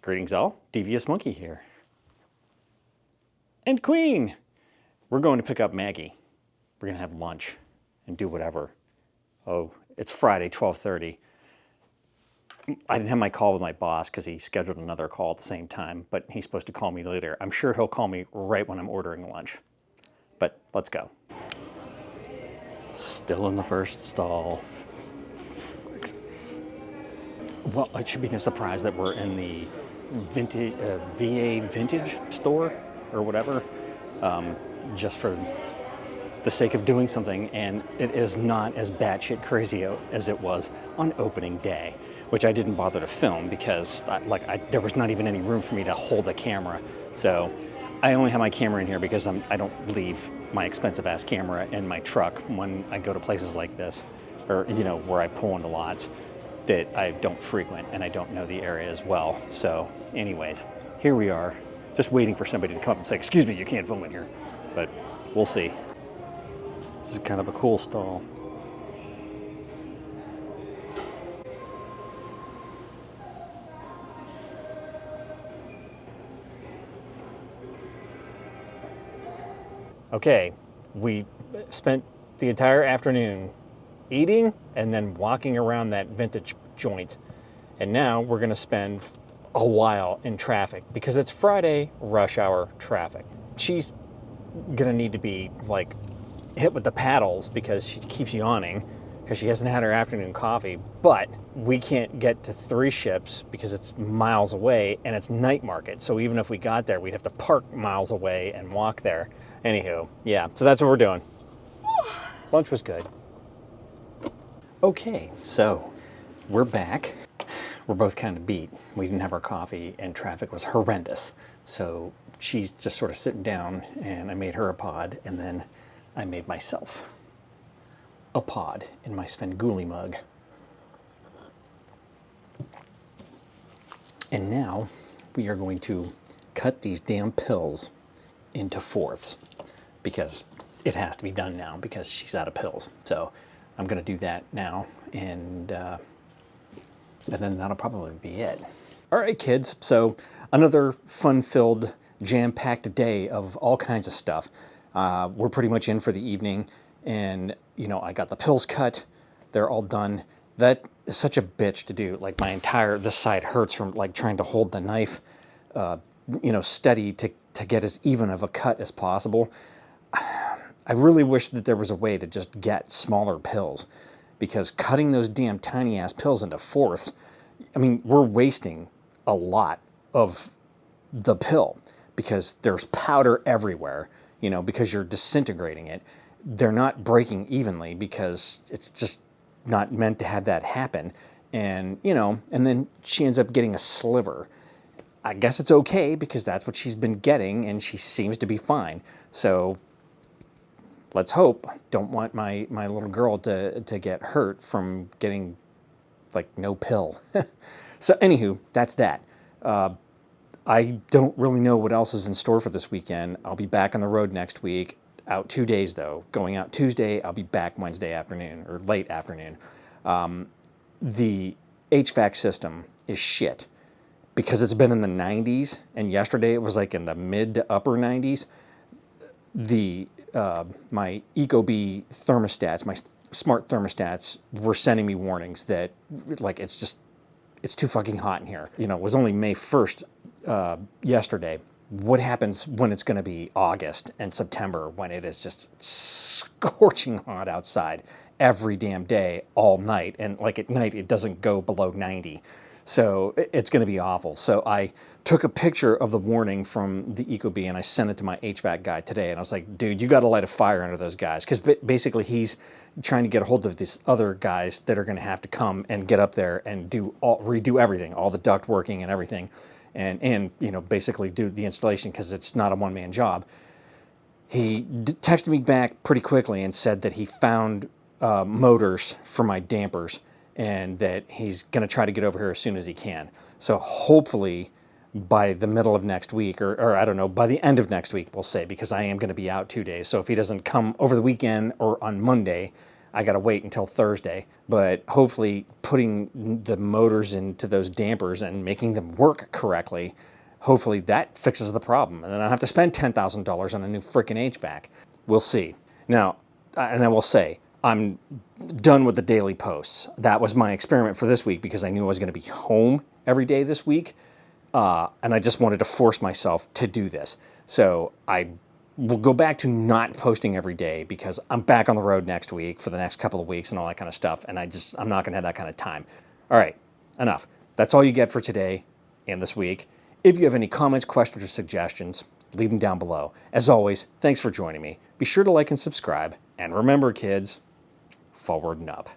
Greetings all, Devious Monkey here. And Queen! We're going to pick up Maggie. We're going to have lunch and do whatever. Oh, it's Friday, 12:30. I didn't have my call with my boss because he scheduled another call at the same time, but he's supposed to call me later. I'm sure he'll call me right when I'm ordering lunch. But let's go. Still in the first stall. Well, it should be no surprise that we're in the vintage, VA vintage store or whatever, just for the sake of doing something, and it is not as batshit crazy as it was on opening day, which I didn't bother to film because there was not even any room for me to hold a camera. So I only have my camera in here because I don't leave my expensive ass camera in my truck when I go to places like this, or where I pull into lots that I don't frequent and I don't know the area as well. So anyways, here we are, just waiting for somebody to come up and say, excuse me, you can't film in here, but we'll see. This is kind of a cool stall. Okay, we spent the entire afternoon eating and then walking around that vintage joint. And now we're gonna spend a while in traffic because it's Friday rush hour traffic. She's gonna need to be like hit with the paddles because she keeps yawning because she hasn't had her afternoon coffee, but we can't get to Three Ships because it's miles away and it's night market. So even if we got there, we'd have to park miles away and walk there. Anywho, yeah, so that's what we're doing. Lunch was good. Okay, so we're back. We're both kind of beat. We didn't have our coffee and traffic was horrendous. So she's just sort of sitting down and I made her a pod and then I made myself a pod in my Svengoolie mug. And now we are going to cut these damn pills into fourths because it has to be done now because she's out of pills. So I'm gonna do that now, and then that'll probably be it. All right, kids, so another fun-filled, jam-packed day of all kinds of stuff. We're pretty much in for the evening, and I got the pills cut. They're all done. That is such a bitch to do. Like this side hurts from like trying to hold the knife, steady to get as even of a cut as possible. I really wish that there was a way to just get smaller pills, because cutting those damn tiny ass pills into fourths, I mean, we're wasting a lot of the pill because there's powder everywhere, because you're disintegrating it. They're not breaking evenly because it's just not meant to have that happen. And, and then she ends up getting a sliver. I guess it's okay because that's what she's been getting and she seems to be fine. So let's hope. Don't want my little girl to get hurt from getting like no pill. So anywho, that's that. I don't really know what else is in store for this weekend. I'll be back on the road next week. Out 2 days though. Going out Tuesday, I'll be back Wednesday afternoon or late afternoon. The HVAC system is shit because it's been in the 90s and yesterday it was like in the mid to upper 90s. My Ecobee thermostats, my smart thermostats, were sending me warnings that like it's too fucking hot in here. It was only May 1st yesterday. What happens when it's going to be August and September when it is just scorching hot outside every damn day, all night, and like at night it doesn't go below 90. So it's going to be awful. So I took a picture of the warning from the Ecobee and I sent it to my HVAC guy today. And I was like, dude, you got to light a fire under those guys. Because basically he's trying to get a hold of these other guys that are going to have to come and get up there and redo everything, all the duct working and everything. And basically do the installation because it's not a one-man job. He texted me back pretty quickly and said that he found motors for my dampers and that he's going to try to get over here as soon as he can. So hopefully by the middle of next week, or I don't know, by the end of next week, we'll say, because I am going to be out 2 days. So if he doesn't come over the weekend or on Monday, I got to wait until Thursday, but hopefully putting the motors into those dampers and making them work correctly, hopefully that fixes the problem. And then I don't have to spend $10,000 on a new freaking HVAC. We'll see. Now, and I will say, I'm done with the daily posts. That was my experiment for this week because I knew I was going to be home every day this week. And I just wanted to force myself to do this. So I will go back to not posting every day because I'm back on the road next week for the next couple of weeks and all that kind of stuff. And I'm not going to have that kind of time. All right, enough. That's all you get for today and this week. If you have any comments, questions, or suggestions, leave them down below. As always, thanks for joining me. Be sure to like and subscribe. And remember, kids, forward and up.